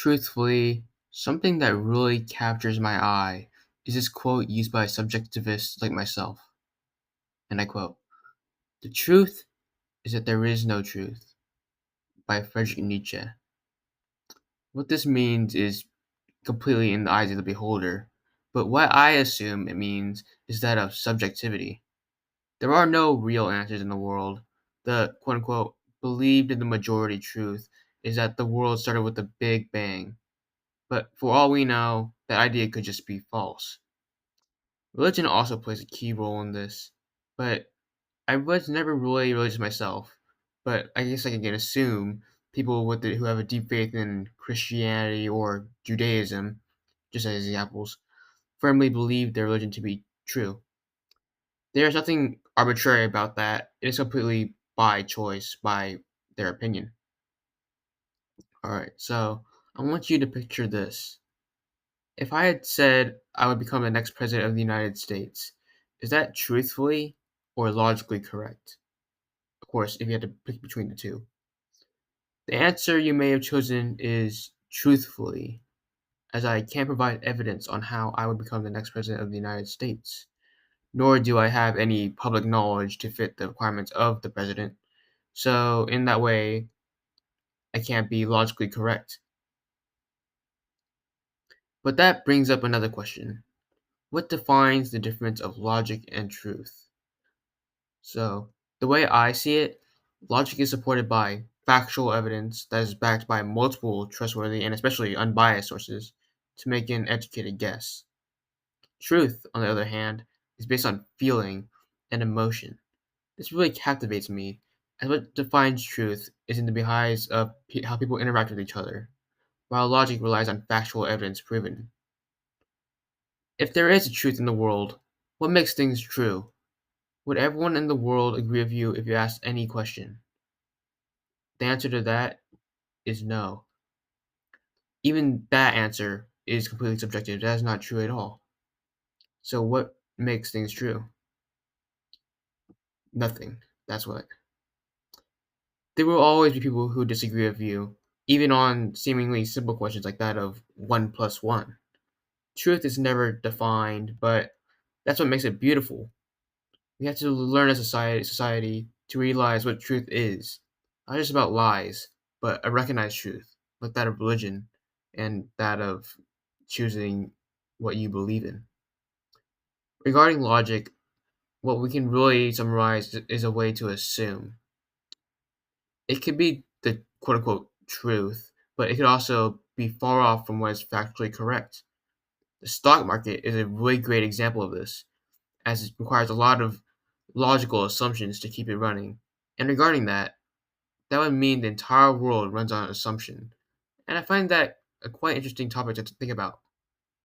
Truthfully, something that really captures my eye is this quote used by subjectivists like myself. And I quote, "The truth is that there is no truth," by Friedrich Nietzsche. What this means is completely in the eyes of the beholder, but what I assume it means is that of subjectivity. There are no real answers in the world. The quote unquote believed in the majority truth is that the world started with a big bang. But for all we know, that idea could just be false. Religion also plays a key role in this, but I was never really religious myself. But I guess I can assume people who have a deep faith in Christianity or Judaism, just as examples, firmly believe their religion to be true. There's nothing arbitrary about that. It is completely by choice, by their opinion. Alright, so I want you to picture this. If I had said I would become the next president of the United States, is that truthfully or logically correct? Of course, if you had to pick between the two. The answer you may have chosen is truthfully, as I can't provide evidence on how I would become the next president of the United States, nor do I have any public knowledge to fit the requirements of the president. So, in that way, I can't be logically correct. But that brings up another question. What defines the difference of logic and truth? So, the way I see it, logic is supported by factual evidence that is backed by multiple trustworthy and especially unbiased sources to make an educated guess. Truth, on the other hand, is based on feeling and emotion. This really captivates me, as what defines truth is in the behind of how people interact with each other, while logic relies on factual evidence proven. If there is a truth in the world, what makes things true? Would everyone in the world agree with you if you asked any question? The answer to that is no. Even that answer is completely subjective. That is not true at all. So what makes things true? Nothing. That's what. There will always be people who disagree with you, even on seemingly simple questions like that of 1 plus 1. Truth is never defined, but that's what makes it beautiful. We have to learn as a society to realize what truth is. Not just about lies, but a recognized truth, like that of religion and that of choosing what you believe in. Regarding logic, what we can really summarize is a way to assume. It could be the quote unquote truth, but it could also be far off from what is factually correct. The stock market is a really great example of this, as it requires a lot of logical assumptions to keep it running. And regarding that, that would mean the entire world runs on assumption. And I find that a quite interesting topic to think about.